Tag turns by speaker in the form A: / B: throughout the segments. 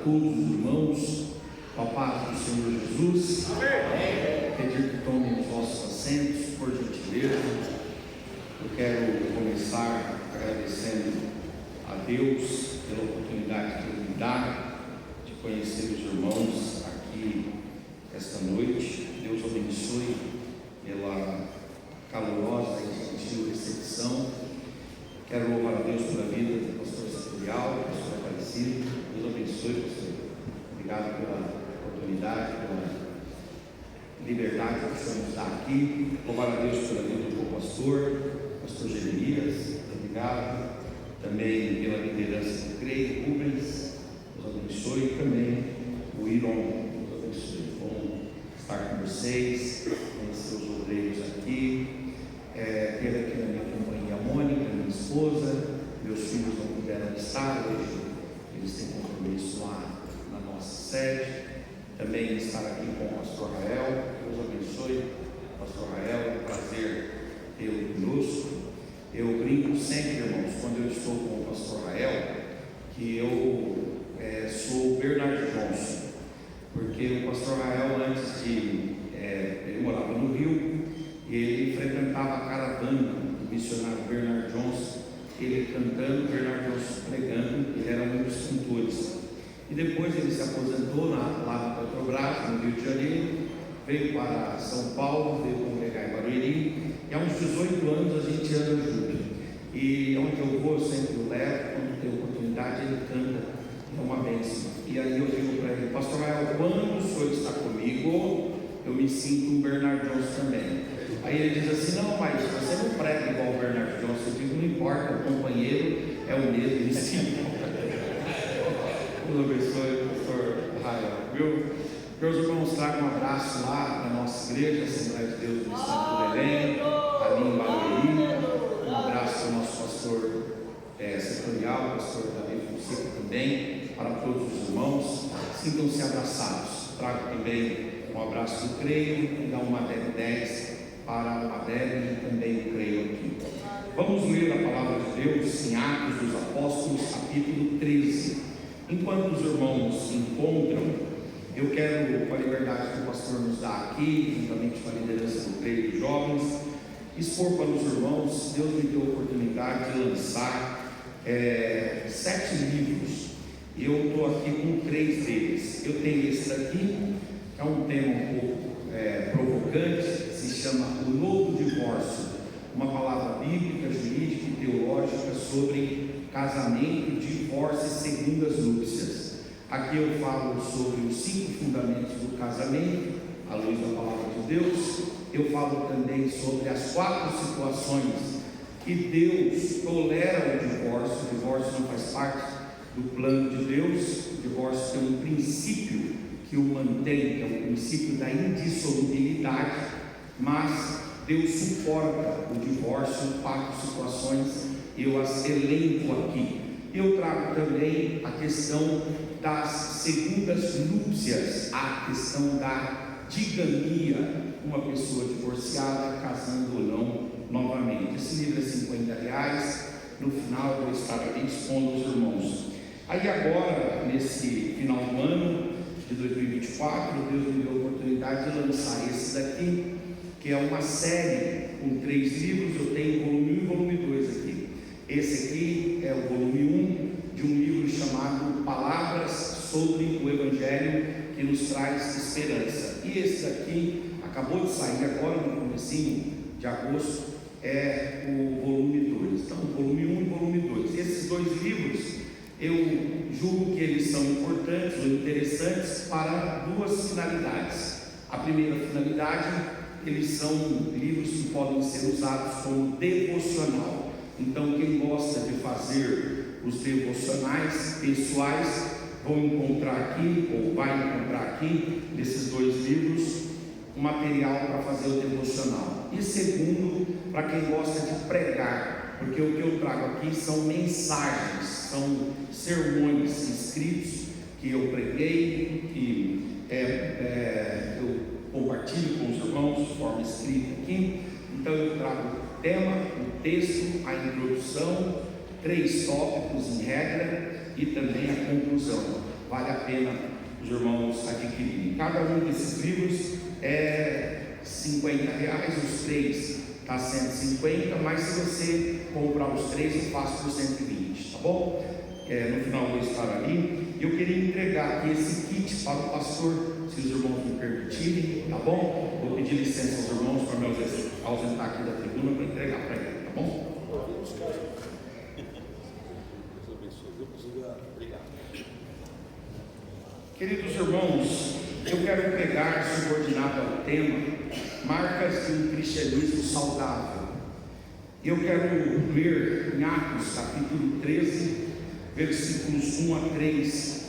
A: todos os irmãos, com a paz do Senhor Jesus. Pedir que tomem os vossos assentos, por gentileza. Eu quero começar agradecendo a Deus pela oportunidade que Ele me dá de conhecer os irmãos aqui esta noite. Deus abençoe pela calorosa e gentil recepção. Quero louvar a Deus pela vida do pastor Setorial, do pastor Aparecido. Deus abençoe, pastor. Obrigado pela oportunidade, pela liberdade que o Senhor nos dá aqui. Louvar a Deus pela vida do pastor Jeremias. Obrigado também pela liderança do CREI, Rubens. Deus abençoe. E também o Iron. Deus abençoe. Bom estar com vocês, conhecer os obreiros aqui, ter aqui na minha companhia a Mônica, minha esposa. Meus filhos não puderam estar hoje, eles têm compromisso lá na nossa sede. Também estar aqui com o pastor Rael. Deus abençoe, pastor Rael, é um prazer tê-lo conosco. Eu brinco sempre, irmãos, quando eu estou com o pastor Rael, que eu sou o Bernard Johnson, porque o pastor Rael, antes de ele morava no Rio, e ele frequentava a caravana do missionário Bernard Johnson, ele cantando, Bernard Johnson pregando. Ele era um dos cantores. E depois ele se aposentou lá no Petrobras, no Rio de Janeiro, veio para São Paulo, veio congregar em Barueri, e há uns 18 anos a gente anda junto. E onde eu vou, eu sempre o levo. Quando tem oportunidade, ele canta, é uma bênção. E aí eu digo para ele: pastor Rael, quando o senhor está comigo, eu me sinto um Bernard Johnson também. Aí ele diz assim: não, mas você não prega igual o Bernard Johnson. Eu digo: não importa, o companheiro é o mesmo, ele se importa. Deus abençoe, pastor Rael. Meus irmãos, tragam um abraço lá da nossa igreja, Assembleia de Deus do Estado do Belém, ali em Barueri. Um abraço para o nosso pastor setorial, pastor Davi Fonseca também, para todos os irmãos. Sintam-se abraçados. Trago também um abraço do Creio e dá uma Adele 10 para o Adele e também o Creio aqui. Vamos ler a palavra de Deus em Atos dos Apóstolos, capítulo 13. Enquanto os irmãos se encontram, eu quero, com a liberdade que o pastor nos dá aqui, juntamente com a liderança do Creio dos Jovens, expor para os irmãos. Deus me deu a oportunidade de lançar 7 livros. Eu estou aqui com 3 deles. Eu tenho esse daqui, que é um tema um pouco provocante, se chama O Novo Divórcio, uma palavra bíblica, jurídica e teológica sobre casamento, divórcio e segundas núpcias. Aqui eu falo sobre os 5 fundamentos do casamento, à luz da palavra de Deus. Eu falo também sobre as 4 situações que Deus tolera o divórcio. O divórcio não faz parte do plano de Deus. O divórcio tem um princípio que o mantém, que é o princípio da indissolubilidade, mas Deus suporta o divórcio. 4 situações eu as elenco aqui. Eu trago também a questão das segundas núpcias, a questão da digamia, uma pessoa divorciada casando ou não novamente. Esse livro é R$50. No final eu vou estar aqui expondo aos irmãos. Aí agora, nesse final do ano de 2024, Deus me deu a oportunidade de lançar esse daqui, que é uma série com 3 livros. Eu tenho volume 1 e volume 2 aqui. Esse aqui é o volume 1 de um livro chamado Palavras sobre o Evangelho, que nos traz esperança. E esse daqui acabou de sair agora no comecinho de agosto, é o volume 2. Então, volume 1 e volume 2. Esses 2 livros, eu julgo que eles são importantes ou interessantes para 2 finalidades. A primeira finalidade, eles são livros que podem ser usados como devocional. Então, quem gosta de fazer os devocionais pessoais vão encontrar aqui, ou vai encontrar aqui, nesses 2 livros, um material para fazer o devocional. E segundo, para quem gosta de pregar, porque o que eu trago aqui são mensagens, são sermões escritos que eu preguei, que eu compartilho com os irmãos de forma escrita aqui. Então eu trago o tema, o texto, a introdução, 3 tópicos em regra e também a conclusão. vale a pena os irmãos adquirirem. Cada um desses livros é R$50, os 3 está 150, mas se você comprar os 3 eu faço por 120, tá bom? No final vou estar ali. Eu queria entregar aqui esse kit para o pastor, se os irmãos me permitirem, tá bom? Vou pedir licença aos irmãos para me ausentar aqui da tribuna para entregar para ele, tá bom? Queridos irmãos, eu quero pregar subordinado ao tema marcas de um cristianismo saudável. Eu quero ler em Atos capítulo 13, versículos 1 a 3.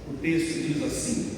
A: O texto diz assim: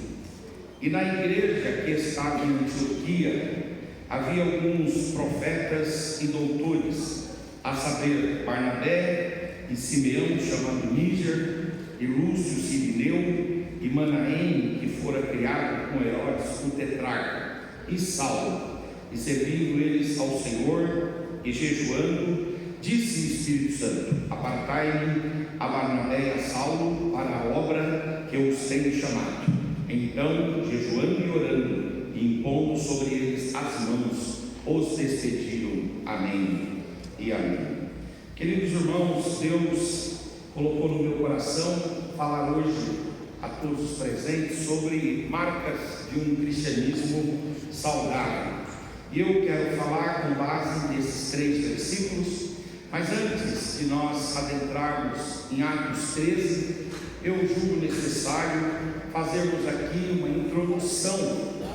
A: E na igreja que estava em Antioquia havia alguns profetas e doutores, a saber, Barnabé e Simeão, chamado Níger, e Lúcio Cirineu, e Manaém, que fora criado com Herodes o tetrarca, e Saulo. E servindo eles ao Senhor e jejuando, disse o Espírito Santo: Apartai-me a Barnabé e a Saulo para a obra que eu os tenho chamado. Então, jejuando e orando, e impondo sobre eles as mãos, os despediram. Amém e amém. Queridos irmãos, Deus colocou no meu coração falar hoje a todos os presentes sobre marcas de um cristianismo saudável. E eu quero falar com base nesses 3 versículos, mas antes de nós adentrarmos em Atos 13, eu julgo necessário fazermos aqui uma introdução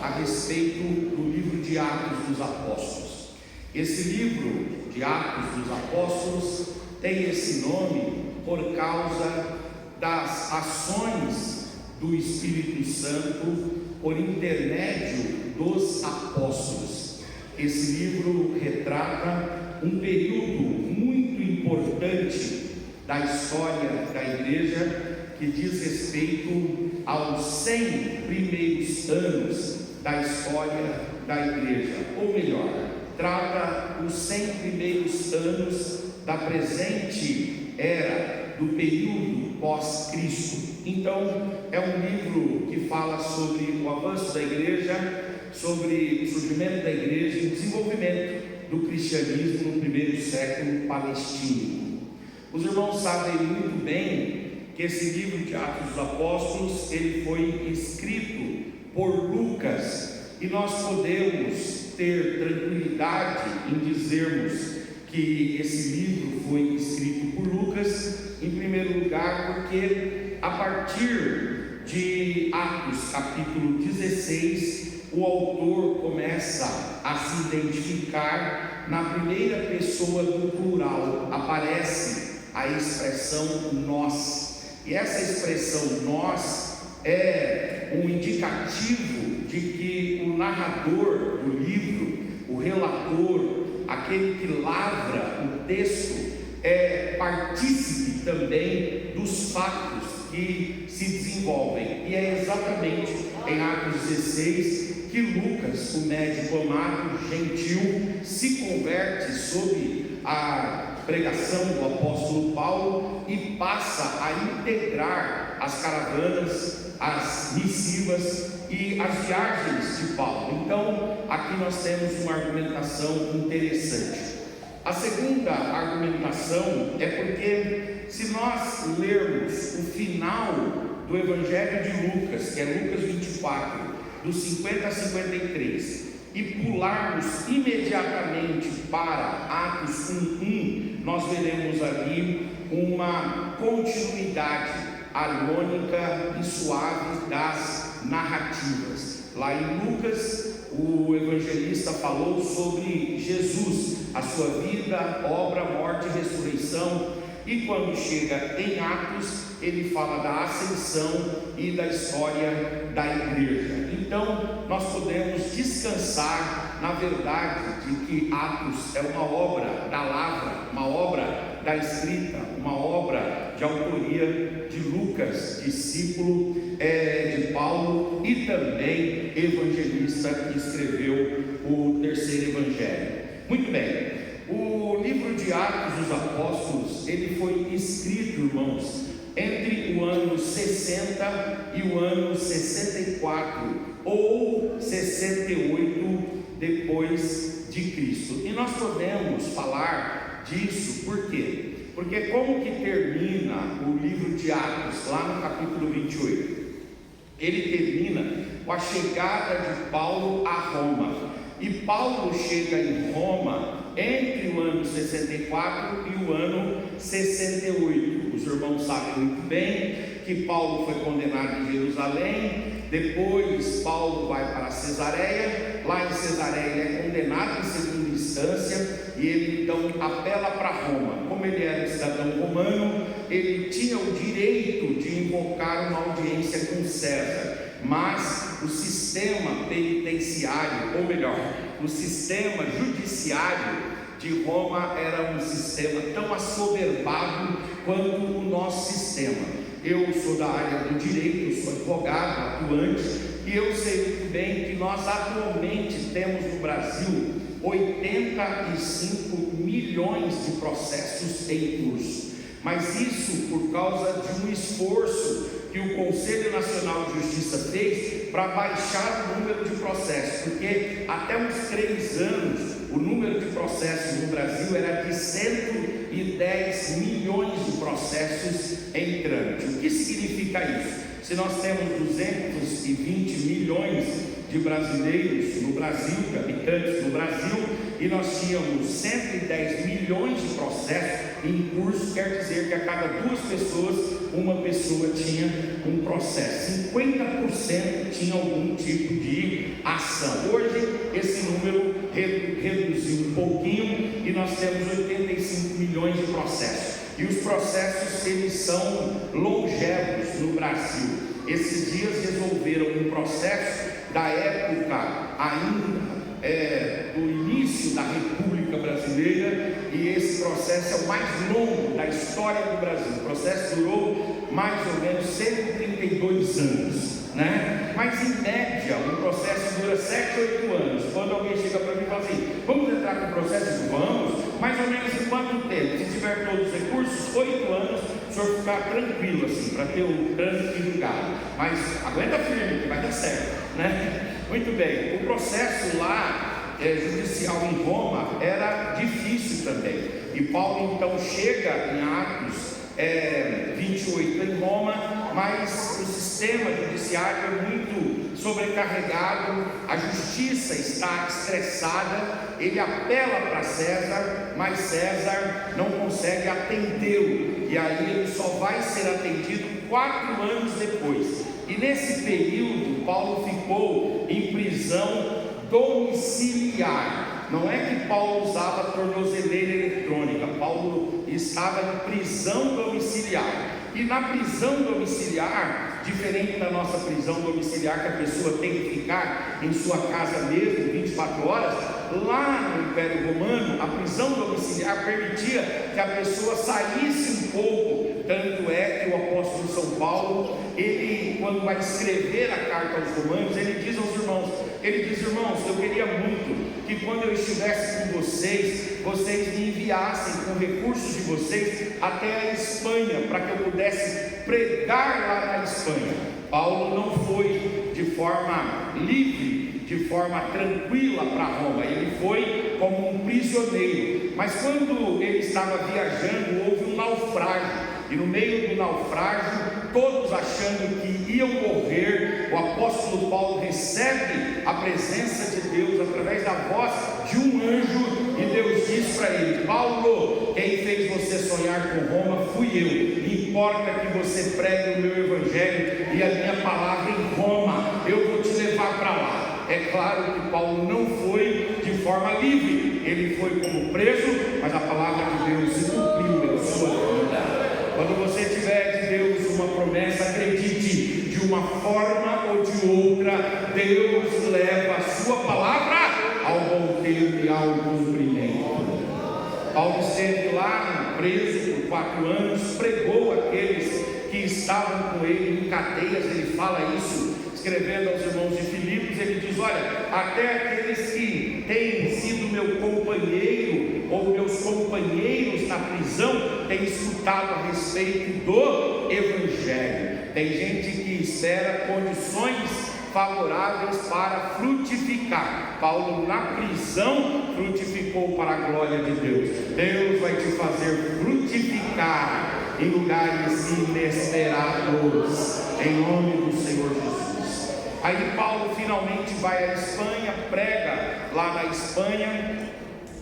A: a respeito do livro de Atos dos Apóstolos. Esse livro de Atos dos Apóstolos tem esse nome por causa das ações do Espírito Santo por intermédio dos apóstolos. Esse livro retrata um período muito importante da história da igreja, que diz respeito aos 100 primeiros anos da história da igreja, ou melhor, trata os 100 primeiros anos da presente era, do período pós-Cristo. Então, é um livro que fala sobre o avanço da igreja, sobre o surgimento da igreja e o desenvolvimento do cristianismo no primeiro século palestino. Os irmãos sabem muito bem que esse livro de Atos dos Apóstolos, ele foi escrito por Lucas, e nós podemos ter tranquilidade em dizermos que esse livro foi escrito por Lucas, em primeiro lugar, porque a partir de Atos capítulo 16, o autor começa a se identificar na primeira pessoa do plural. Aparece a expressão nós, e essa expressão nós é um indicativo de que o narrador do livro, o relator, aquele que lavra o texto, é partícipe também dos fatos que se desenvolvem. E é exatamente em Atos 16 que Lucas, o médico amado gentil, se converte sob a pregação do apóstolo Paulo e passa a integrar as caravanas, as missivas e as viagens de Paulo. Então, aqui nós temos uma argumentação interessante. A segunda argumentação é porque, se nós lermos o final do Evangelho de Lucas, que é Lucas 24, dos 50 a 53, e pularmos imediatamente para Atos 1:1, nós veremos ali uma continuidade harmônica e suave das narrativas. Lá em Lucas, o evangelista falou sobre Jesus, a sua vida, obra, morte e ressurreição, e quando chega em Atos, ele fala da ascensão e da história da igreja. Então, nós podemos descansar na verdade de que Atos é uma obra da lavra, uma obra da escrita, uma obra de autoria de Lucas, discípulo de Paulo e também evangelista que escreveu o terceiro evangelho. Muito bem, o livro de Atos dos Apóstolos, ele foi escrito, irmãos, entre o ano 60 e o ano 64 ou 68 depois de Cristo. E nós podemos falar disso por quê? Porque como que termina o livro de Atos, lá no capítulo 28? Ele termina com a chegada de Paulo a Roma. E Paulo chega em Roma entre o ano 64 e o ano 68. Os irmãos sabem muito bem que Paulo foi condenado em Jerusalém. Depois Paulo vai para Cesareia. Lá em Cesareia ele é condenado em segunda instância e ele então apela para Roma. Como ele era cidadão romano, ele tinha o direito de invocar uma audiência com César. Mas o sistema penitenciário, ou melhor, o sistema judiciário de Roma era um sistema tão assoberbado quanto o nosso sistema. Eu sou da área do direito, eu sou advogado, atuante, e eu sei muito bem que nós atualmente temos no Brasil 85 milhões de processos em curso. Mas isso por causa de um esforço que o Conselho Nacional de Justiça fez para baixar o número de processos, porque até uns 3 anos o número de processos no Brasil era de 110 milhões de processos em trâmite. O que significa isso? Se nós temos 220 milhões de brasileiros no Brasil, de habitantes no Brasil, e nós tínhamos 110 milhões de processos em curso, quer dizer que a cada 2 pessoas, uma pessoa tinha um processo, 50% tinha algum tipo de ação. Hoje esse número reduziu um pouquinho e nós temos 85 milhões de processos, e os processos eles são longevos no Brasil. Esses dias resolveram um processo da época ainda do início da República Brasileira, e esse processo é o mais longo da história do Brasil. O processo durou mais ou menos 132 anos, né? Mas em média o processo dura 7, 8 anos. Quando alguém chega para mim e fala assim: vamos entrar com o processo? Vamos. Mais ou menos em quanto tempo? Se tiver todos os recursos, 8 anos, o senhor ficar tranquilo assim, para ter o trânsito julgado. Mas aguenta firme que vai dar certo, né? Muito bem, o processo lá judicial em Roma era difícil também, e Paulo então chega em Atos 28 em Roma, mas o sistema judiciário é muito sobrecarregado, a justiça está estressada, ele apela para César, mas César não consegue atendê-lo, e aí ele só vai ser atendido 4 anos depois. E nesse período Paulo ficou em prisão domiciliar. Não é que Paulo usava tornozeleira eletrônica, Paulo estava em prisão domiciliar. E na prisão domiciliar, diferente da nossa prisão domiciliar, que a pessoa tem que ficar em sua casa mesmo 24 horas, lá no Império Romano, a prisão domiciliar permitia que a pessoa saísse um pouco. Tanto é que o apóstolo São Paulo, ele, quando vai escrever a carta aos Romanos, ele diz aos irmãos, irmãos, eu queria muito que quando eu estivesse com vocês, vocês me enviassem com recursos de vocês até a Espanha, para que eu pudesse pregar lá na Espanha. Paulo não foi de forma livre, de forma tranquila para Roma, ele foi como um prisioneiro. Mas quando ele estava viajando, houve um naufrágio, e no meio do naufrágio, todos achando que iam morrer, o apóstolo Paulo recebe a presença de Deus através da voz de um anjo, e Deus diz para ele: Paulo, quem fez você sonhar com Roma fui eu, importa que você pregue o meu evangelho e a minha palavra em Roma, eu vou te levar para lá. É claro que Paulo não foi de forma livre, ele foi como preso, mas a palavra de Deus se cumpriu em sua vida. Quando você tiver de Deus uma promessa, acredite, de uma forma ou de outra, Deus leva a sua palavra ao bom termo e ao cumprimento. Paulo esteve lá preso por 4 anos, pregou aqueles que estavam com ele em cadeias. Ele fala isso escrevendo aos irmãos de Filipos. Ele diz: olha, até aqueles que têm sido meu companheiro ou meus companheiros na prisão têm escutado a respeito do do Evangelho. Tem gente que espera condições favoráveis para frutificar. Paulo, na prisão, frutificou para a glória de Deus. Deus vai te fazer frutificar em lugares inesperados, em nome do Senhor Jesus. Aí Paulo finalmente vai à Espanha, prega lá na Espanha.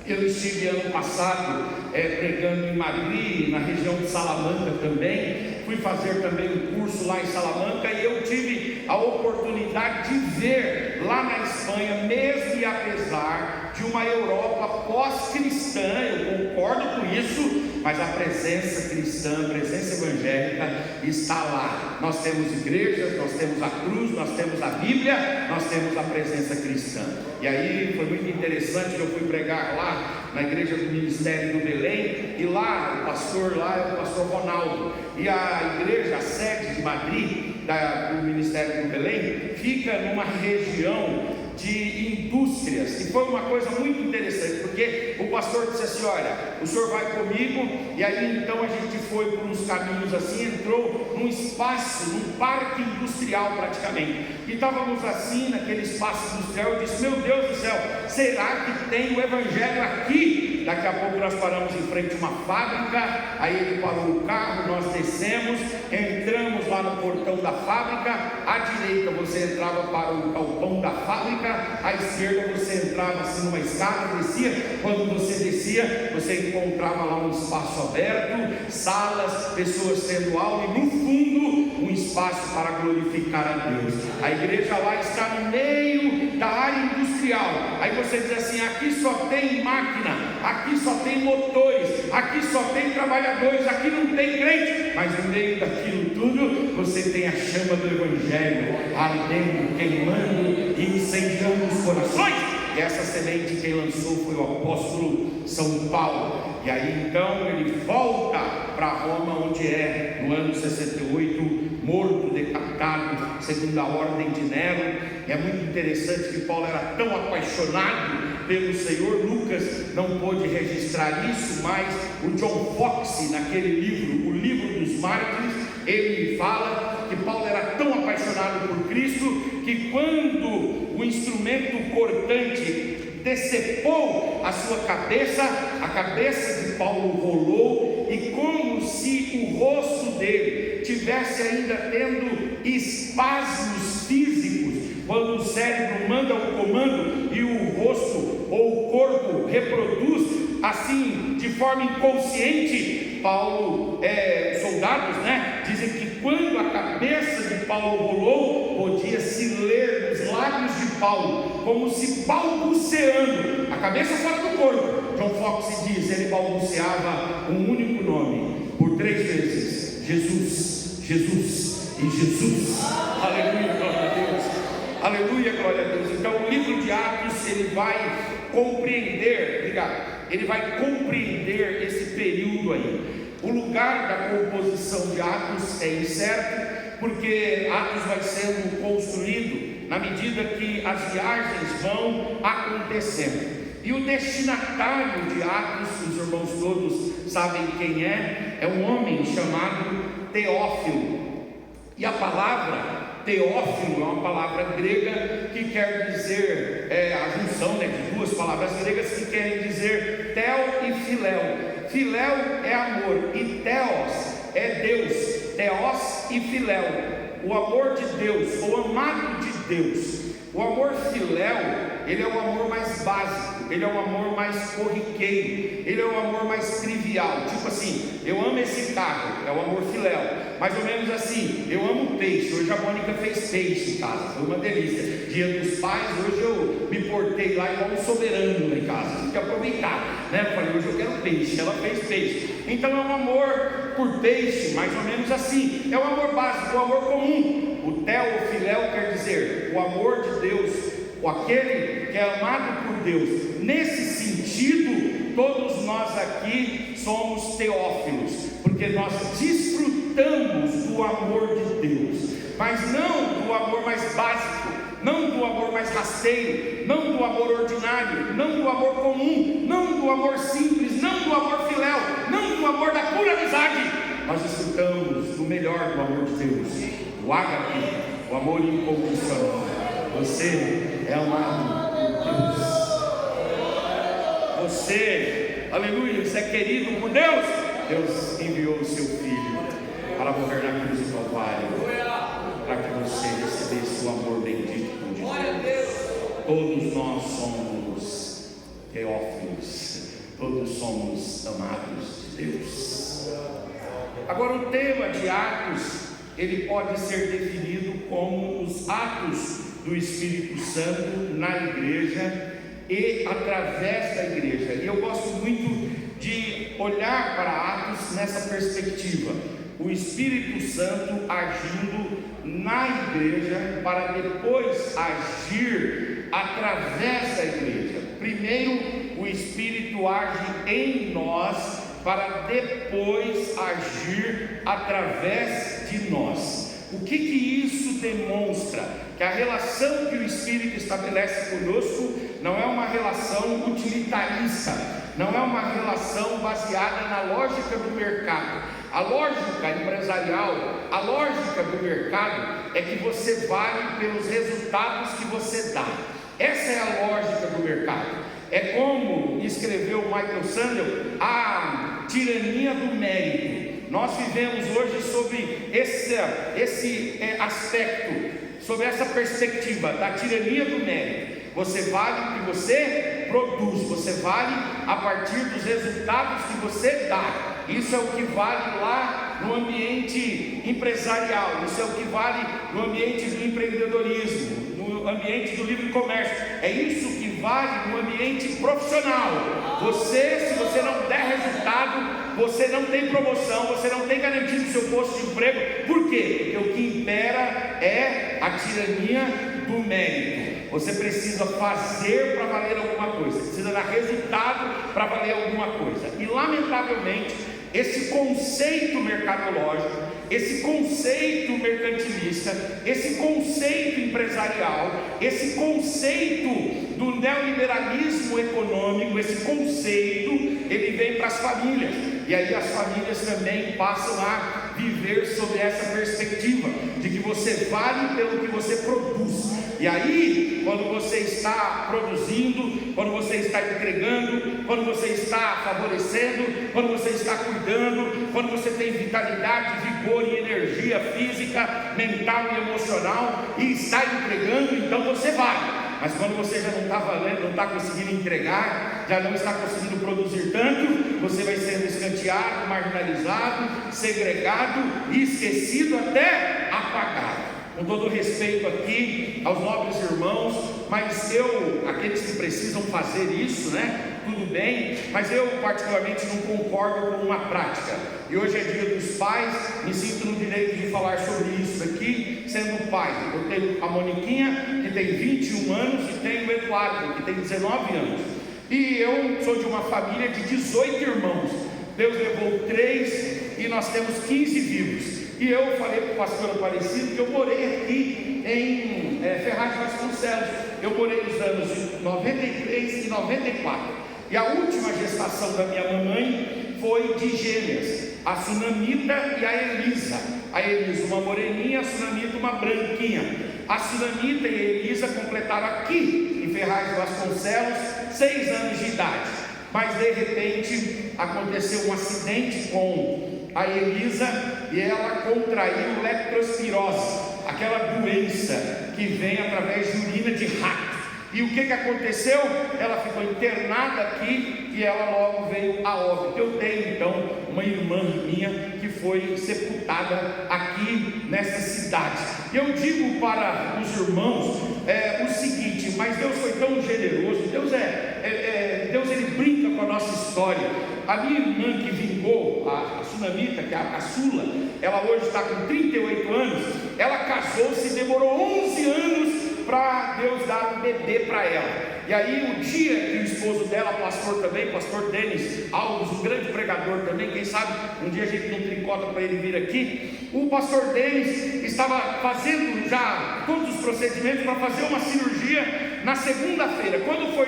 A: Eu estive ano passado pregando em Madrid, na região de Salamanca também. Fui fazer também um curso lá em Salamanca e eu tive a oportunidade de ver lá na Espanha, mesmo e apesar de uma Europa pós-cristã, eu concordo com isso, mas a presença cristã, a presença evangélica está lá. Nós temos igrejas, nós temos a cruz, nós temos a Bíblia, nós temos a presença cristã. E aí foi muito interessante que eu fui pregar lá na igreja do Ministério do Belém, e lá o pastor lá é o pastor Ronaldo, e a igreja, a sede de Madrid, do Ministério do Belém, fica numa região de indústrias, e foi uma coisa muito interessante, porque o pastor disse assim: olha, o senhor vai comigo, e aí então a gente foi por uns caminhos assim, entrou num espaço, num parque industrial praticamente, e estávamos assim naquele espaço industrial. Eu disse: meu Deus do céu, será que tem o evangelho aqui? Daqui a pouco nós paramos em frente a uma fábrica, aí ele parou o carro, nós descemos, entramos lá no portão da fábrica. À direita você entrava para o galpão da fábrica, à esquerda você entrava assim numa escada, descia. Quando você descia, você encontrava lá um espaço aberto, salas, pessoas tendo aula, e no fundo um espaço para glorificar a Deus. A igreja lá está no meio da área industrial. Aí você diz assim: aqui só tem máquina, aqui só tem motores, aqui só tem trabalhadores, aqui não tem crente. Mas no meio daquilo tudo você tem a chama do evangelho ardendo, queimando e incendiando os corações. E essa semente quem lançou foi o apóstolo São Paulo. E aí então ele volta para Roma, onde no ano 68, morto, decapitado, segundo a ordem de Nero. E é muito interessante que Paulo era tão apaixonado pelo Senhor. Lucas não pôde registrar isso, mas o John Foxe, naquele livro, o Livro dos Mártires, ele fala que Paulo era tão apaixonado por Cristo, que quando o instrumento cortante decepou a sua cabeça, a cabeça de Paulo rolou, e como se o rosto dele tivesse ainda tendo espasmos físicos, quando o cérebro manda o comando e o rosto ou o corpo reproduz assim de forma inconsciente. Paulo, soldados, dizem que quando a cabeça de Paulo rolou, podia-se ler nos lábios de Paulo, como se balbuciando, a cabeça fora do corpo. John Foxe diz, ele balbuciava um único nome, por 3 vezes: Jesus, Jesus e Jesus. Aleluia, glória a Deus. Aleluia, glória a Deus. Então o livro de Atos, ele vai compreender, ele vai compreender esse período aí. O lugar da composição de Atos é incerto, porque Atos vai sendo construído na medida que as viagens vão acontecendo. E o destinatário de Atos, os irmãos todos sabem quem é um homem chamado Teófilo. E a palavra Teófilo é uma palavra grega que quer dizer, a junção de 2 palavras gregas que querem dizer Theo e Filéu. Filéu é amor e Theos é Deus. Theos e Filéu, o amor de Deus, o amado de Deus. O amor filéu, ele é o amor mais básico, ele é o amor mais corriqueiro, ele é o amor mais trivial. Tipo assim, eu amo esse carro, é o amor filéu. Mais ou menos assim, eu amo peixe. Hoje a Mônica fez peixe em casa, foi uma delícia. Dia dos Pais, hoje eu me portei lá igual um soberano lá em casa. Tem que aproveitar, Eu falei, hoje eu quero peixe, ela fez peixe. Então é um amor por peixe, mais ou menos assim. É o amor básico, o amor comum. O Teofiléu quer dizer o amor de Deus, ou aquele que é amado por Deus. Nesse sentido, todos nós aqui somos teófilos, porque nós desfrutamos do amor de Deus, mas não do amor mais básico, não do amor mais rasteiro, não do amor ordinário, não do amor comum, não do amor simples, não do amor filéu, não do amor da pura amizade. nós escutamos do melhor do amor de Deus, o ágape, o amor incondicional. Você é amado por Deus. Você, aleluia, você é querido por Deus. Deus enviou o seu Filho para morrer na cruz do Calvário, para que você recebesse o amor bendito de Deus. Todos nós somos teófilos, todos somos amados de Deus. Agora, o tema de Atos, ele pode ser definido como os atos do Espírito Santo na igreja e através da igreja. E eu gosto muito de olhar para Atos nessa perspectiva: o Espírito Santo agindo na igreja para depois agir através da igreja. Primeiro, o Espírito age em nós para depois agir através de nós. O que isso demonstra? Que a relação que o Espírito estabelece conosco não é uma relação utilitarista, não é uma relação baseada na lógica do mercado. A lógica empresarial, a lógica do mercado é que você vale pelos resultados que você dá. Essa é a lógica do mercado. É como escreveu Michael Sandel, a tirania do mérito. Nós vivemos hoje sobre esse aspecto, sobre essa perspectiva da tirania do mérito. Você vale o que você produz, você vale a partir dos resultados que você dá. Isso é o que vale lá no ambiente empresarial, isso é o que vale no ambiente do empreendedorismo, no ambiente do livre comércio, é isso que vale no ambiente profissional. Se você não der resultado, você não tem promoção, você não tem garantido o seu posto de emprego. Por quê? Porque o que impera é a tirania do mérito. Você precisa fazer para valer alguma coisa, precisa dar resultado para valer alguma coisa. E lamentavelmente, esse conceito mercadológico, esse conceito mercantilista, esse conceito empresarial, esse conceito do neoliberalismo econômico, esse conceito, ele vem para as famílias. E aí as famílias também passam a viver sobre essa perspectiva de que você vale pelo que você produz. E aí, quando você está produzindo, quando você está entregando, quando você está favorecendo, quando você está cuidando, quando você tem vitalidade, vigor e energia física, mental e emocional e está entregando, então você vale. Mas quando você já não está valendo, não está conseguindo entregar, já não está conseguindo produzir tanto, você vai sendo escanteado, marginalizado, segregado, esquecido, até apagado. Com todo respeito aqui aos nobres irmãos, mas aqueles que precisam fazer isso, tudo bem, mas eu particularmente não concordo com uma prática. E hoje é dia dos pais, me sinto no direito de falar sobre isso aqui, sendo pai. Eu tenho a Moniquinha, que tem 21 anos, e tenho o Eduardo, que tem 19 anos. E eu sou de uma família de 18 irmãos. Deus levou 3 e nós temos 15 vivos. E eu falei para o pastor Aparecido que eu morei aqui em Ferraz de Vasconcelos. Eu morei nos anos de 93 e 94. E a última gestação da minha mamãe foi de gêmeas, a Sunamita e a Elisa. A Elisa uma moreninha, a Sunamita uma branquinha. A Sunamita e a Elisa completaram aqui em Ferraz de Vasconcelos 6 anos de idade. Mas de repente aconteceu um acidente com a Elisa e ela contraiu leptospirose, aquela doença que vem através de urina de rato. E o que aconteceu? Ela ficou internada aqui e ela logo veio a óbito. Eu tenho então uma irmã minha que foi sepultada aqui nessa cidade. Eu digo para os irmãos o seguinte: mas Deus foi tão generoso. Deus ele brinca com a nossa história. A minha irmã que vingou, a Sunamita, que é a caçula, ela hoje está com 38 anos. Ela casou-se e demorou 11 anos para Deus dar um bebê para ela. E aí o dia que o esposo dela, pastor também, pastor Denis Alves, um grande pregador também, quem sabe um dia a gente não tricota para ele vir aqui. O pastor Denis estava fazendo já todos os procedimentos para fazer uma cirurgia na segunda-feira. Quando foi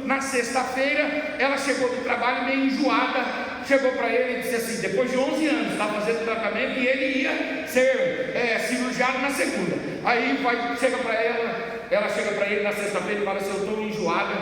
A: na sexta-feira, ela chegou do trabalho meio enjoada,
B: chegou para ele e disse assim, depois de 11 anos, estava fazendo tratamento e ele ia ser cirurgiado na segunda. Aí chega para ela chega para ele na sexta-feira e fala assim, eu estou enjoada,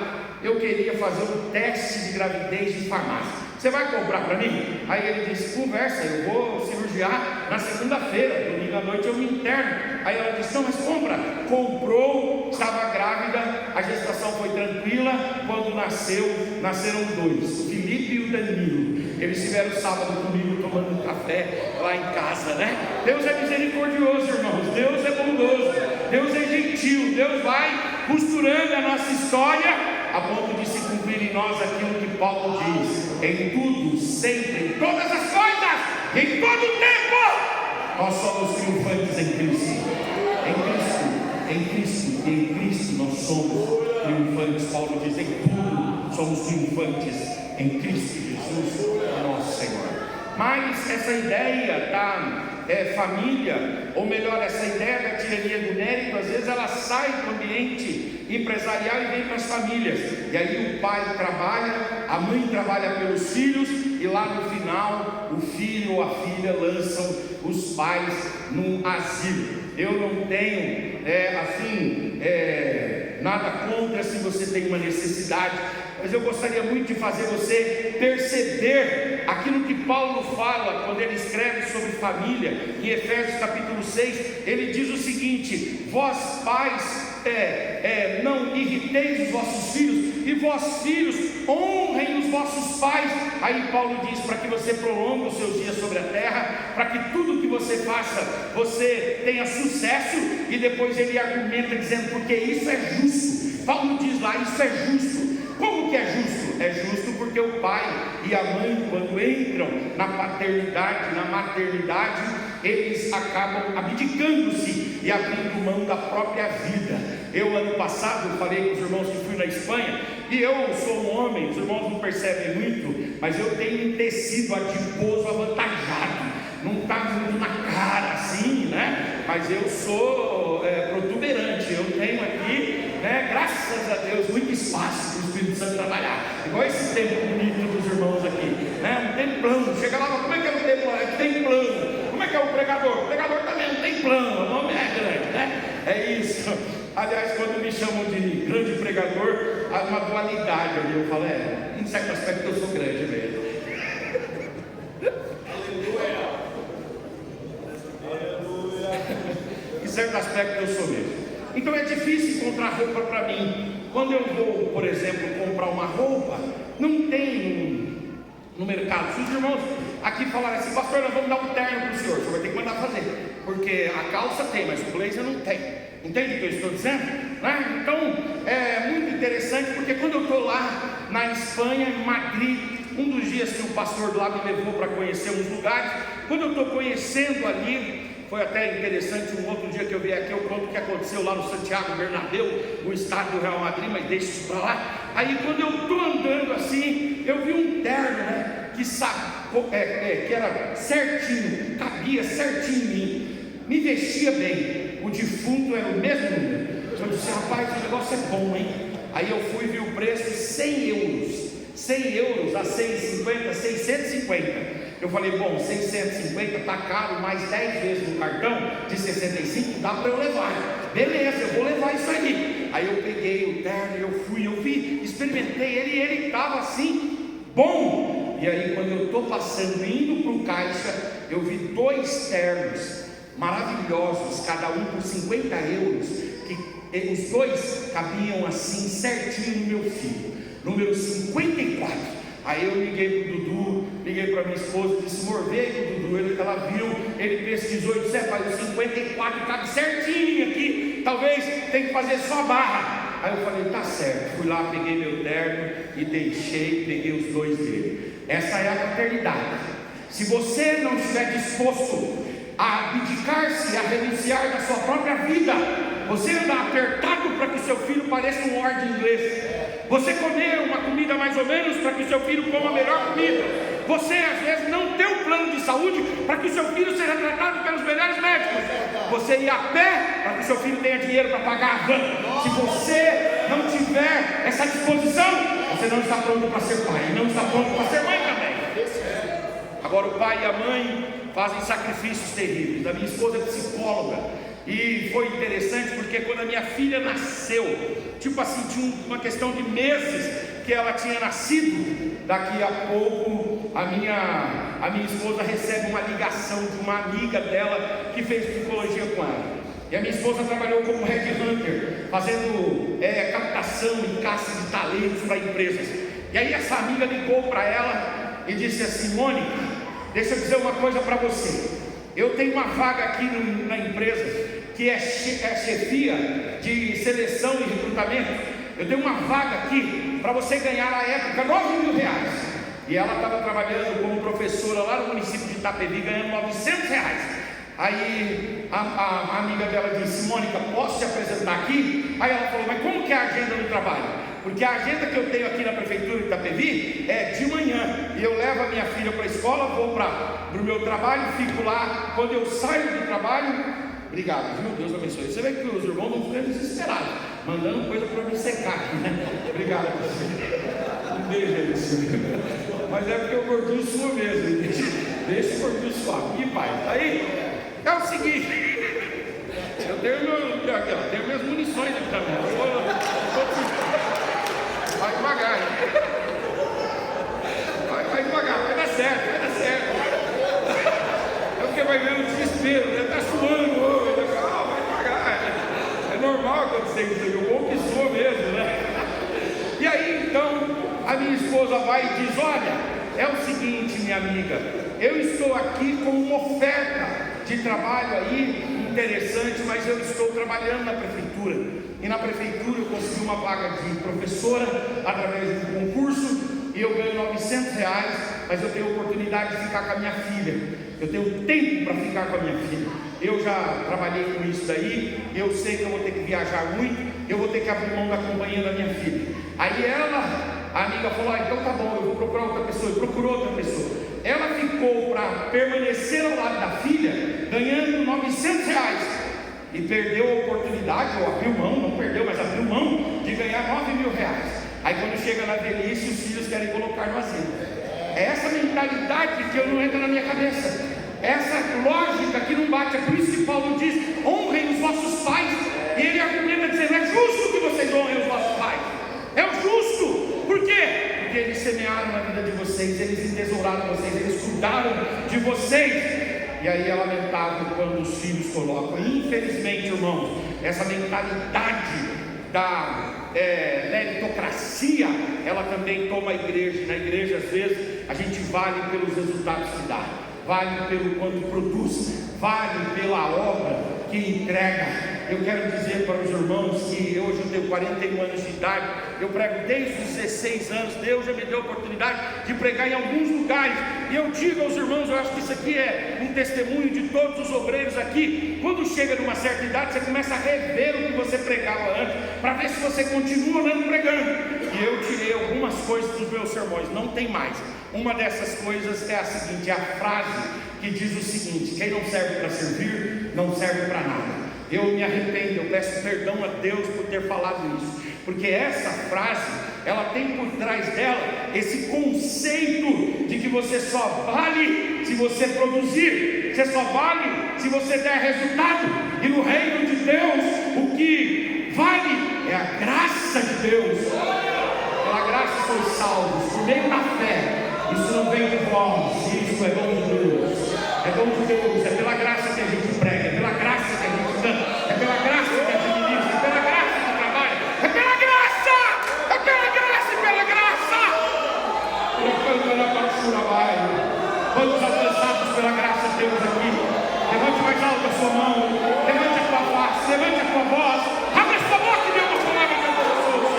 B: eu queria fazer um teste de gravidez de farmácia. Você vai comprar para mim? Aí ele disse, conversa, eu vou cirurgiar na segunda-feira, domingo à noite eu me interno. Aí ela disse, não, mas compra. Comprou, estava grávida, a gestação foi tranquila. Quando nasceram dois, o Felipe e o Danilo. Eles estiveram sábado comigo tomando café lá em casa, né? Deus é misericordioso, irmãos, Deus é bondoso, Deus é gentil, Deus vai costurando a nossa história a ponto de se cumprir em nós aquilo que Paulo diz: em tudo, sempre, em todas as coisas, em todo o tempo, nós somos triunfantes em Cristo. Em Cristo nós somos triunfantes. Paulo diz: em tudo somos triunfantes em Cristo Jesus, nosso Senhor. Mas essa ideia da família, ou melhor, essa ideia da tirania do mérito, às vezes ela sai do ambiente empresarial e vem para as famílias. E aí o pai trabalha, a mãe trabalha pelos filhos, e lá no final o filho ou a filha lançam os pais num asilo. Eu não tenho nada contra se você tem uma necessidade, mas eu gostaria muito de fazer você perceber aquilo que Paulo fala quando ele escreve sobre família. Em Efésios capítulo 6, ele diz o seguinte: vós pais, não irriteis os vossos filhos, e vós filhos, honrem os vossos pais. Aí Paulo diz para que você prolongue os seus dias sobre a terra, para que tudo que você faça, você tenha sucesso. E depois ele argumenta dizendo, porque isso é justo. Paulo diz lá, isso é justo. Como que é justo? É justo porque o pai e a mãe, quando entram na paternidade, na maternidade, eles acabam abdicando-se e abrindo mão da própria vida. Eu, ano passado, falei com os irmãos que fui na Espanha, e eu sou um homem, os irmãos não percebem muito, mas eu tenho um tecido adiposo avantajado, não está muito na cara assim, né? Mas eu sou protuberante, eu tenho aqui, né, graças a Deus, muito espaço para o Espírito Santo trabalhar, igual esse templo bonito dos irmãos aqui, né? Um templão. Chega lá, como é que é o templo? É templão. Como é que é o pregador? O pregador também não tem plano, o nome é grande, né? É isso. Aliás, quando me chamam de grande pregador, há uma dualidade ali. Eu falo, em certo aspecto eu sou grande mesmo. Em certo aspecto eu sou mesmo. Então é difícil encontrar roupa para mim. Quando eu vou, por exemplo, comprar uma roupa, não tem no mercado. Se os irmãos aqui falarem assim, pastor, nós vamos dar um terno para o senhor vai ter que mandar fazer, porque a calça tem, mas o blazer não tem. Entende o que eu estou dizendo? Né? Então é muito interessante, porque quando eu estou lá na Espanha, em Madrid, um dos dias que o pastor lá me levou para conhecer uns lugares, quando eu estou conhecendo ali, foi até interessante, um outro dia que eu vim aqui, eu conto o que aconteceu lá no Santiago Bernabéu, no estádio do Real Madrid, mas deixa isso para lá. Aí quando eu estou andando assim, eu vi um terno, né, que era certinho, cabia certinho em mim, me vestia bem, o defunto era o mesmo número. Eu disse, rapaz, o negócio é bom, hein? Aí eu fui e vi o preço, 100 euros a 6,50, 650. Eu falei, bom, 650 está caro, mais 10 vezes no cartão de 65, dá para eu levar. Beleza, eu vou levar isso aí. Aí eu peguei o terno, eu vi, experimentei ele, e ele estava assim, bom. E aí quando eu estou passando, indo para o caixa, eu vi 2 ternos maravilhosos, cada um por 50 euros, que os 2 cabiam assim, certinho no meu filho, número 54. Aí eu liguei para o Dudu, liguei para minha esposa, disse, amor, veio o Dudu, ela viu, ele pesquisou e disse, pai, o 54 cabe certinho aqui, talvez tenha que fazer só a barra. Aí eu falei, tá certo, fui lá, peguei meu terno e peguei os 2 dele. Essa é a paternidade. Se você não estiver disposto a abdicar-se, a renunciar da sua própria vida, você andar apertado para que o seu filho pareça um lord inglês, você comer uma comida mais ou menos para que o seu filho coma a melhor comida, você às vezes não ter um plano de saúde para que o seu filho seja tratado pelos melhores médicos, você ir a pé para que o seu filho tenha dinheiro para pagar a van. Se você não tiver essa disposição, você não está pronto para ser pai, não está pronto para ser mãe também. Agora o pai e a mãe fazem sacrifícios terríveis. A minha esposa é psicóloga, e foi interessante porque quando a minha filha nasceu, tipo assim, tinha uma questão de meses que ela tinha nascido, daqui a pouco a minha esposa recebe uma ligação de uma amiga dela que fez psicologia com ela. E a minha esposa trabalhou como headhunter, fazendo captação e caça de talentos para empresas. E aí essa amiga ligou para ela e disse assim: Mônica, deixa eu dizer uma coisa para você. Eu tenho uma vaga aqui na empresa, que é chefia de seleção e recrutamento. Eu tenho uma vaga aqui para você ganhar na época R$9.000. E ela estava trabalhando como professora lá no município de Itapevi, ganhando R$900. Aí a amiga dela disse: Mônica, posso te apresentar aqui? Aí ela falou: mas como que é a agenda do trabalho? Porque a agenda que eu tenho aqui na prefeitura de Itapevi é de manhã, e eu levo a minha filha para a escola, vou para o meu trabalho, fico lá. Quando eu saio do trabalho, obrigado, viu? Deus abençoe. Você vê que os irmãos vão ficando desesperados, mandando coisa para me secar aqui, né? Obrigado, um beijo aí, senhor. Mas é porque o gordinho sua mesmo, deixa o gordinho suave. E pai, aí é o seguinte, eu tenho minhas munições aqui também. Vai devagar, vai devagar, vai dar certo. É porque vai ver o desespero, né? Tá suando, calma, vai devagar. É normal acontecer isso aí, o bom que sua mesmo, né? E aí então a minha esposa vai e diz: olha, é o seguinte, minha amiga, eu estou aqui com uma oferta de trabalho aí interessante, mas eu estou trabalhando na prefeitura, e na prefeitura eu consegui uma vaga de professora através de um concurso, e eu ganho R$900, mas eu tenho oportunidade de ficar com a minha filha, eu tenho tempo para ficar com a minha filha. Eu já trabalhei com isso daí, eu sei que eu vou ter que viajar muito, eu vou ter que abrir mão da companhia da minha filha. Aí a amiga falou: então tá bom, eu vou procurar outra pessoa. E procurou outra pessoa. Ela ficou para permanecer ao lado da filha, ganhando R$900, e perdeu a oportunidade, ou abriu mão, não perdeu, mas abriu mão de ganhar R$9.000. Aí quando chega na velhice, os filhos querem colocar no asilo. É essa mentalidade que eu não entra na minha cabeça, essa lógica que não bate. É por isso que Paulo diz: honrem os vossos pais. E ele argumenta dizendo: é justo que vocês honrem os vossos pais. É o justo. Por quê? Porque eles semearam na vida de vocês, eles entesouraram vocês, eles cuidaram de vocês. E aí é lamentável quando os filhos colocam. Infelizmente, irmãos, essa mentalidade da meritocracia, ela também toma a igreja. Na igreja, às vezes, a gente vale pelos resultados que dá, vale pelo quanto produz, vale pela obra que entrega. Eu quero dizer para os irmãos que hoje eu tenho 41 anos de idade, eu prego desde os 16 anos, Deus já me deu a oportunidade de pregar em alguns lugares, e eu digo aos irmãos, eu acho que isso aqui é um testemunho de todos os obreiros aqui: quando chega numa certa idade, você começa a rever o que você pregava antes, para ver se você continua andando pregando. E eu tirei algumas coisas dos meus sermões, não tem mais. Uma dessas coisas é a seguinte, é a frase que diz o seguinte: quem não serve para servir, não serve para nada. Eu me arrependo, eu peço perdão a Deus por ter falado isso, porque essa frase, ela tem por trás dela esse conceito de que você só vale se você produzir, você só vale se você der resultado. E no reino de Deus, o que vale é a graça de Deus. Pela graça sois salvos, por meio da fé. Isso não vem de vós, isso é dom de Deus. É dom de Deus, é pela graça que a gente prega, é pela graça que a gente canta, é pela graça que a gente ministra, é pela graça que trabalha, é pela graça, é pela graça e pela graça. Quantos alcançados pela graça de Deus aqui? Levante mais alto a sua mão, levante a tua face, levante a tua voz, abre a sua boca e dê uma palavra de abençoe.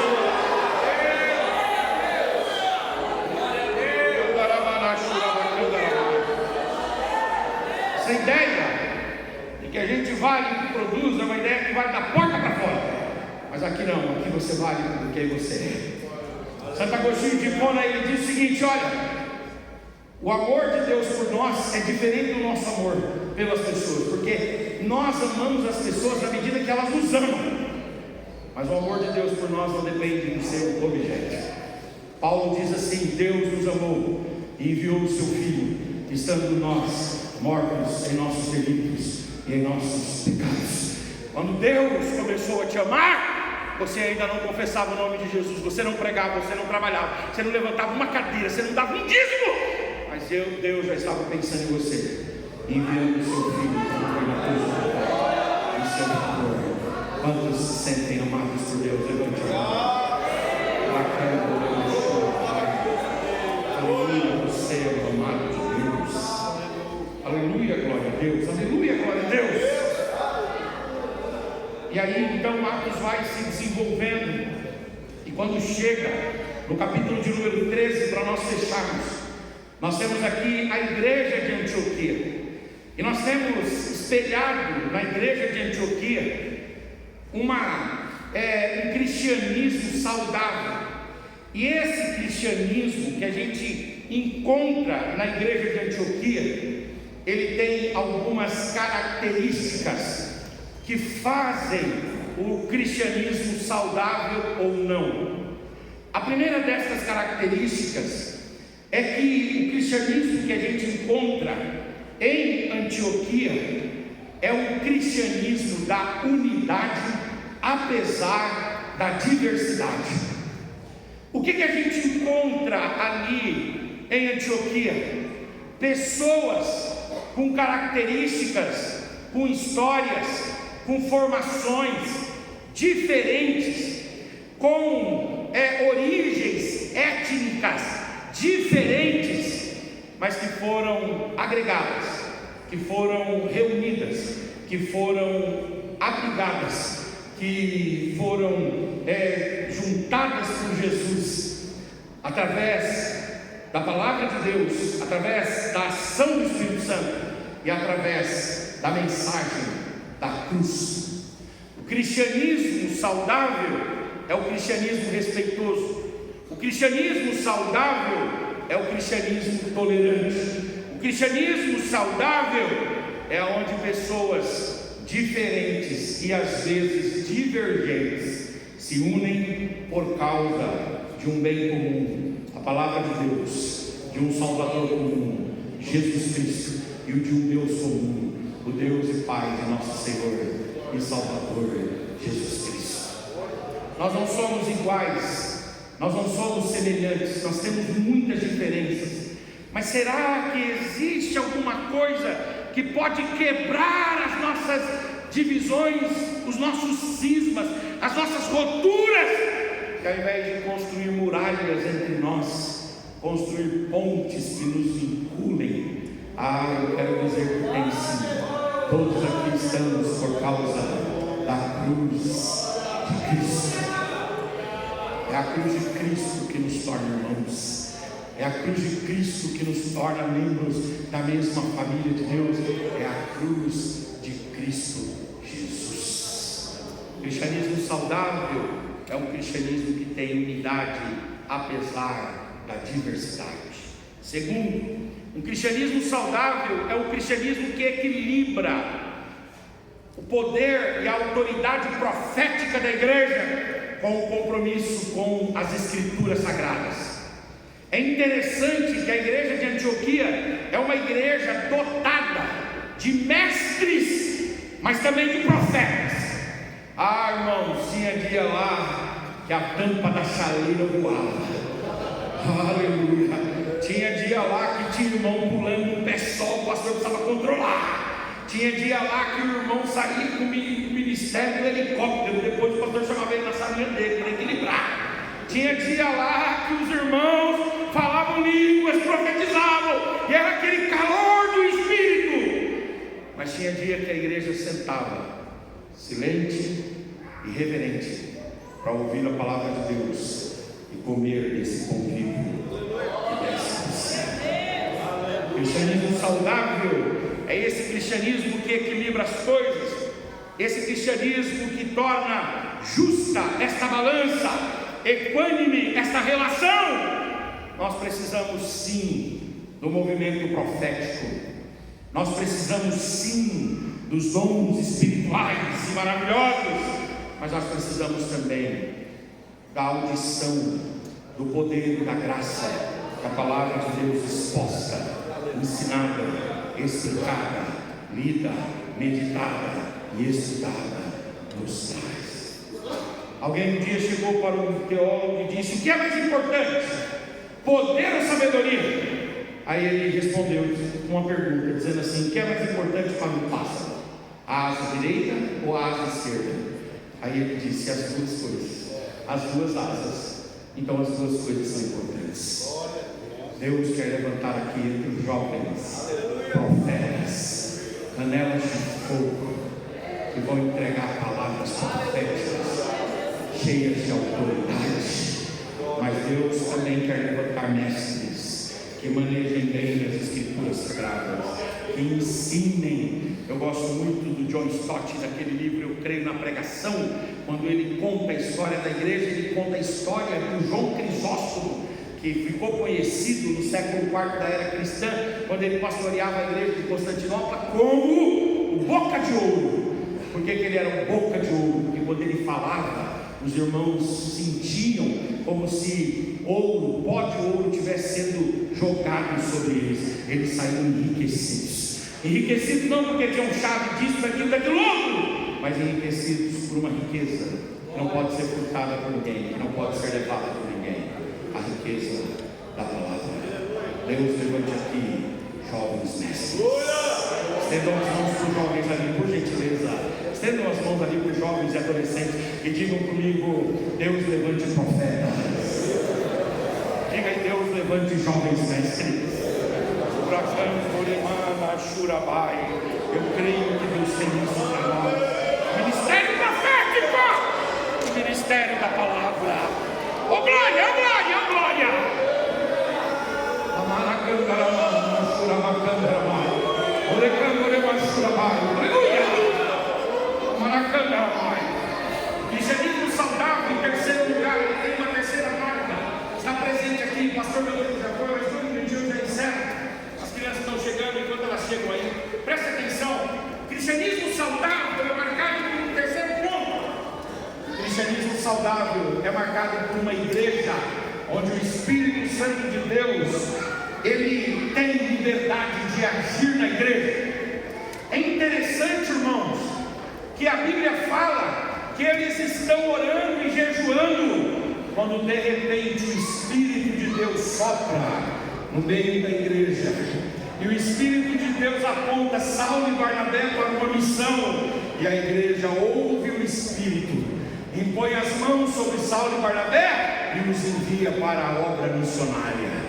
B: Essa ideia de que a gente vale o que produz é uma ideia que vale da porta para fora, mas aqui não, aqui você vale do que você é. Santo Agostinho de Hipona, ele diz o seguinte: olha, o amor de Deus por nós é diferente do nosso amor pelas pessoas, porque nós amamos as pessoas na medida que elas nos amam, mas o amor de Deus por nós não depende do seu objeto. Paulo diz assim: Deus nos amou e enviou o seu Filho, estando nós mortos em nossos delitos e em nossos pecados. Quando Deus começou a te amar, você ainda não confessava o nome de Jesus, você não pregava, você não trabalhava, você não levantava uma cadeira, você não dava um dízimo, mas Deus já estava pensando em você, enviando o seu filho como foi na cruz do Pai, em seu amor. Quantos se sentem amados por Deus? Levante a mão. Aleluia, você é o amado de Deus. Aleluia, glória a Deus. Aleluia, glória a Deus. E aí então Atos vai se desenvolvendo, e quando chega no capítulo de número 13, para nós fecharmos, nós temos aqui a igreja de Antioquia, e nós temos espelhado na igreja de Antioquia um cristianismo saudável. E esse cristianismo que a gente encontra na igreja de Antioquia, ele tem algumas características que fazem o cristianismo saudável ou não. A primeira dessas características é que o cristianismo que a gente encontra em Antioquia é um cristianismo da unidade, apesar da diversidade. O que a gente encontra ali em Antioquia? Pessoas com características, com histórias, com formações diferentes, com origens étnicas diferentes, mas que foram agregadas, que foram reunidas, que foram abrigadas, que foram juntadas por Jesus, através da palavra de Deus, através da ação do Espírito Santo e através da mensagem da cruz. O cristianismo saudável é o cristianismo respeitoso. O cristianismo saudável é o cristianismo tolerante. O cristianismo saudável é onde pessoas diferentes e às vezes divergentes se unem por causa de um bem comum, a palavra de Deus, de um Salvador comum, Jesus Cristo, e o de um Deus comum, o Deus e Pai de nosso Senhor e Salvador Jesus Cristo. Nós não somos iguais, nós não somos semelhantes, nós temos muitas diferenças, mas será que existe alguma coisa que pode quebrar as nossas divisões, os nossos cismas, as nossas roturas, que ao invés de construir muralhas entre nós, construir pontes que nos vinculem? Eu quero dizer que tem sim. Todos aqui estamos por causa da cruz de Cristo. É a cruz de Cristo que nos torna irmãos. É a cruz de Cristo que nos torna membros da mesma família de Deus. É a cruz de Cristo Jesus. O cristianismo saudável é um cristianismo que tem unidade apesar da diversidade. Segundo, um cristianismo saudável é um cristianismo que equilibra o poder e a autoridade profética da igreja com o compromisso com as escrituras sagradas. É interessante que a igreja de Antioquia é uma igreja dotada de mestres, mas também de profetas. Irmãos, tinha dia lá que a tampa da chaleira voava. Aleluia. Tinha dia lá que tinha irmão pulando no pé só, o pastor precisava controlar. Tinha dia lá que o irmão saía com o ministério do helicóptero, depois o pastor chamava ele na salinha dele para equilibrar. Tinha dia lá que os irmãos falavam línguas, profetizavam, e era aquele calor do Espírito. Mas tinha dia que a igreja sentava silente e reverente para ouvir a palavra de Deus e comer desse pão vivo que desce do céu. O cristianismo saudável é esse cristianismo que equilibra as coisas, esse cristianismo que torna justa esta balança, equânime esta relação. Nós precisamos sim do movimento profético, nós precisamos sim dos dons espirituais e maravilhosos, mas nós precisamos também da audição do poder e da graça que a palavra de Deus exposta ensinada, explicada, lida, meditada e estudada nos traz. Alguém um dia chegou para um teólogo e disse: o que é mais importante? Poder ou sabedoria? Aí ele respondeu uma pergunta, dizendo assim: o que é mais importante para um pássaro? A asa direita ou a asa esquerda? Aí ele disse: as duas coisas, as duas asas. Então as duas coisas são importantes. Deus quer levantar aqui entre os jovens profetas, canelas de fogo, que vão entregar palavras proféticas, cheias de autoridade. Mas Deus também quer levantar mestres que manejem bem as escrituras sagradas, que ensinem. Eu gosto muito do John Stott, daquele livro Eu Creio na Pregação, quando ele conta a história da igreja. Ele conta a história do João Crisóstomo, que ficou conhecido no século IV da era cristã, quando ele pastoreava a igreja de Constantinopla, como o Boca de Ouro. Por que ele era o Boca de Ouro? Porque quando ele falava, os irmãos sentiam como se ouro, pó de ouro, estivesse sendo jogado sobre eles. Eles saíram enriquecidos. Enriquecidos não porque tinham chave disso, daquilo outro, mas enriquecidos por uma riqueza que não pode ser furtada por ninguém, que não pode ser levada por ninguém. A riqueza da palavra. Deus levante aqui jovens mestres. Estendam as mãos para os jovens ali, por gentileza. Estendam as mãos ali para os jovens e adolescentes e digam comigo: Deus levante profetas. Diga aí: Deus levante jovens mestres. Eu creio que Deus tem isso para nós. Ministério profético, ministério da palavra. Oh glória, oh glória, oh glória. Aleluia. Cristianismo saudável, em terceiro lugar, ele tem uma terceira marca. Está presente aqui, pastor Beleza já foi, mas todo minutinho já encerra. As crianças estão chegando, enquanto elas chegam aí, presta atenção. Cristianismo saudável é marcado por um terceiro ponto. Cristianismo saudável é marcado por uma igreja onde o Espírito Santo de Deus, ele tem liberdade de agir na igreja. É interessante, irmãos, que a Bíblia fala que eles estão orando e jejuando, quando de repente o Espírito de Deus sopra no meio da igreja, e o Espírito de Deus aponta Saulo e Barnabé para uma missão, e a igreja ouve o Espírito, impõe as mãos sobre Saulo e Barnabé e os envia para a obra missionária.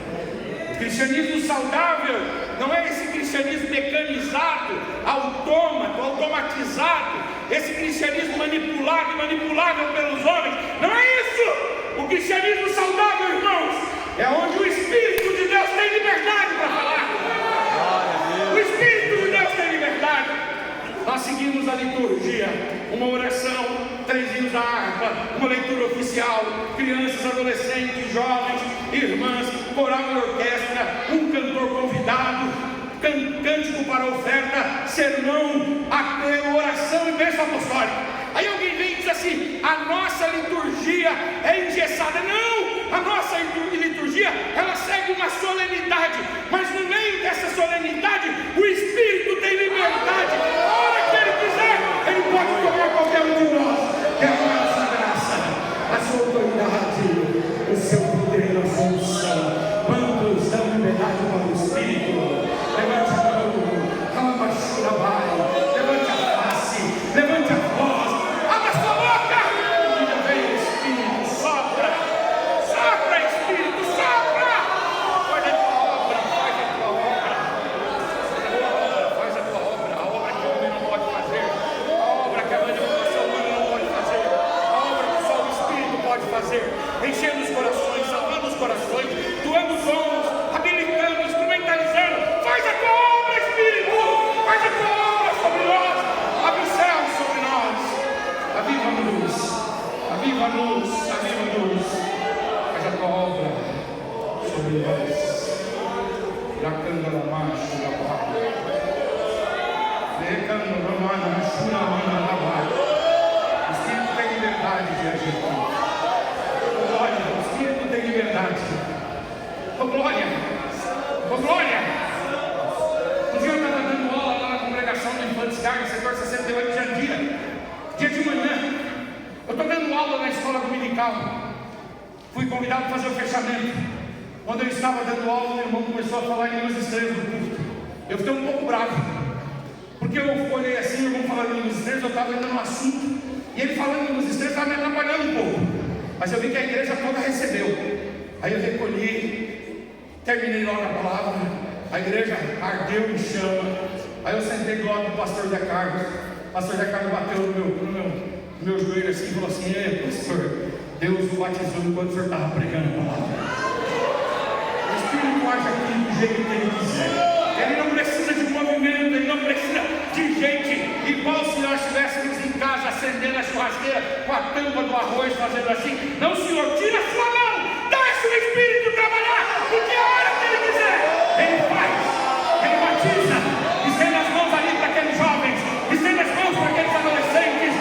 B: O cristianismo saudável não é esse cristianismo mecanizado, autômato, automatizado, esse cristianismo manipulado e manipulável pelos homens. Não é isso. O cristianismo saudável, irmãos, é onde o Espírito de Deus tem liberdade para falar. O Espírito de Deus tem liberdade. Nós seguimos a liturgia, uma oração, 3 hinos da harpa, uma leitura oficial, crianças, adolescentes, jovens, irmãs, coral e orquestra, um cantor convidado, cântico para oferta, sermão, apelo, oração e bênção apostólica. Aí alguém vem e diz assim: a nossa liturgia é engessada. Não! A nossa liturgia, ela segue uma solenidade, mas no meio dessa solenidade, o Espírito tem liberdade. A hora que Ele quiser, Ele pode tomar qualquer um de nós. Derramar a sua graça, a sua autoridade, o seu poder e a sua unção. Quantos dão liberdade para o Espírito? Levante a mão, levante a face, levante a voz, abra sua boca. E vem o Espírito, sopra, sopra, Espírito, sopra. Faz a tua obra, faz a tua obra, faz a tua obra, a obra que o homem não pode fazer, a obra que a manipulação humana não pode fazer, a obra que só o Espírito pode fazer, enchendo os corações, salvando os corações, doando dons, habilitando, instrumentalizando. Faz a tua obra, Espírito, faz a tua obra sobre nós, abre o céu sobre nós, aviva a luz, aviva a luz, aviva a luz, faz a tua obra sobre nós. Da cândala macho da barra, decando romana, chura mana da barra. O Espírito tem liberdade de agir aqui. Oh glória, o Espírito tem liberdade. Oh glória, oh glória. dando aula na escola dominical. Fui convidado para fazer o fechamento. Quando eu estava dando aula, meu irmão começou a falar em línguas estranhas no culto. Eu fiquei um pouco bravo, porque eu olhei assim, o irmão falando em línguas estranhas, eu estava indo no assunto, e ele falando em línguas estranhas estava me atrapalhando um pouco. Mas eu vi que a igreja toda recebeu. Aí eu recolhi, terminei logo a palavra, a igreja ardeu em chama. Aí eu sentei do lado do pastor Zé Carlos. O pastor Zé Carlos bateu no meu joelho assim e falou assim: pastor, Deus o batizou enquanto o senhor estava pregando a palavra. O Espírito age aqui do jeito que ele quiser. Ele não precisa de movimento, ele não precisa de gente. Igual se nós estivéssemos em casa acendendo a churrasqueira com a tampa do arroz, fazendo assim. Não, Senhor, tira a sua mão, deixa o Espírito trabalhar, porque a hora que ele quiser, ele faz, ele batiza. Estenda as mãos ali para aqueles jovens, estenda as mãos para aqueles adolescentes.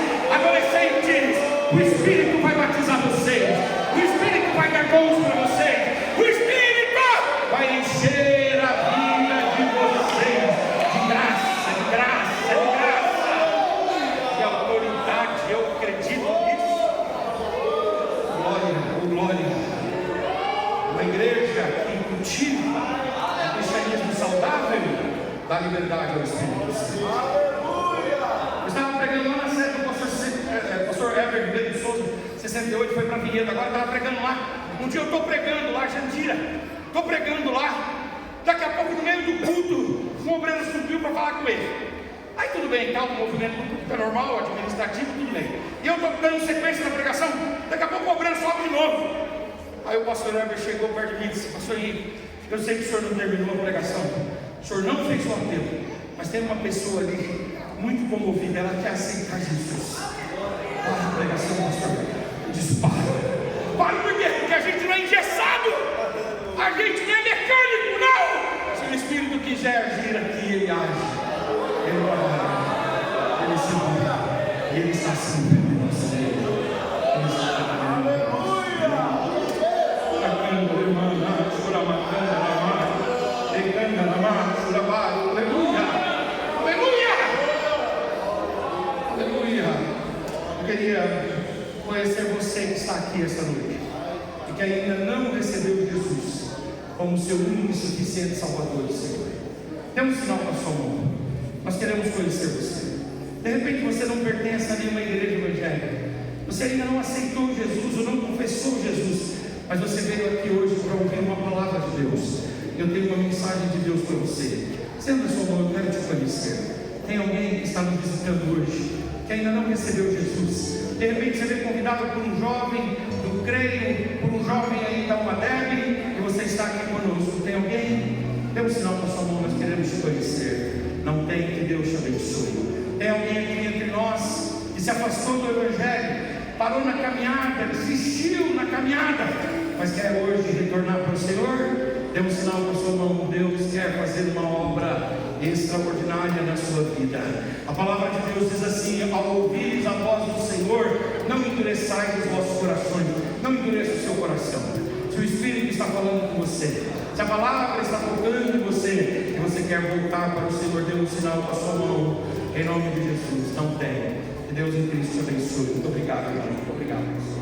B: O Espírito vai batizar vocês, o Espírito vai dar dons para vocês, o Espírito vai encher a vida de vocês de graça, de graça, de graça, de autoridade. Eu acredito nisso. Glória, oh glória. Uma igreja que cultiva o cristianismo saudável dá liberdade ao Espírito Santo. Eu estava pregando lá na sede do pastor Heber de Souza, 68, foi para Vinhedo, agora estava pregando lá. Um dia eu estou pregando lá, Jandira, estou pregando lá. Daqui a pouco, no meio do culto, um obreiro subiu para falar com ele. Aí tudo bem, tal, o movimento do culto é normal, administrativo, tudo bem. E eu estou dando sequência na pregação, daqui a pouco o obreiro sobe de novo. Aí o pastor Heber chegou perto de mim e disse: pastor Henrique, eu sei que o senhor não terminou a pregação, o senhor não fez o apelo, mas tem uma pessoa ali muito comovida, ela quer aceitar Jesus. Para a pregação, pastor. Eu disse: para por quê? Porque a gente não é engessado, a gente não é mecânico, não. Se o Espírito quiser agir aqui, ele age, ele vai, ele se move, e ele está sempre em nossa vida. Ele está trabalhando. Eu queria conhecer você que está aqui esta noite e que ainda não recebeu Jesus como seu único e suficiente Salvador e Senhor. Dê um sinal com a sua mão. Nós queremos conhecer você. De repente você não pertence a nenhuma igreja evangélica, você ainda não aceitou Jesus ou não confessou Jesus, mas você veio aqui hoje para ouvir uma palavra de Deus. Eu tenho uma mensagem de Deus para você. Senta a sua mão, eu quero te conhecer. Tem alguém que está nos visitando hoje que ainda não recebeu Jesus? De repente você vem convidado por um jovem do Creio, por um jovem aí da UADEB, e você está aqui conosco. Tem alguém? Dê um sinal com a sua mão, nós queremos te conhecer. Não tem? Que Deus te abençoe. Tem alguém aqui entre nós que se afastou do Evangelho, parou na caminhada, desistiu na caminhada, mas quer hoje retornar para o Senhor? Dê um sinal com a sua mão. Deus quer fazer uma obra extraordinária na sua vida. A palavra de Deus diz assim: ao ouvires a voz do Senhor, não endureçais os vossos corações, não endureça o seu coração. Se o Espírito está falando com você, se a palavra está tocando em você, e você quer voltar para o Senhor, dê um sinal com a sua mão, em nome de Jesus. Não tem. Que Deus em Cristo te abençoe. Muito obrigado, irmão. Muito obrigado.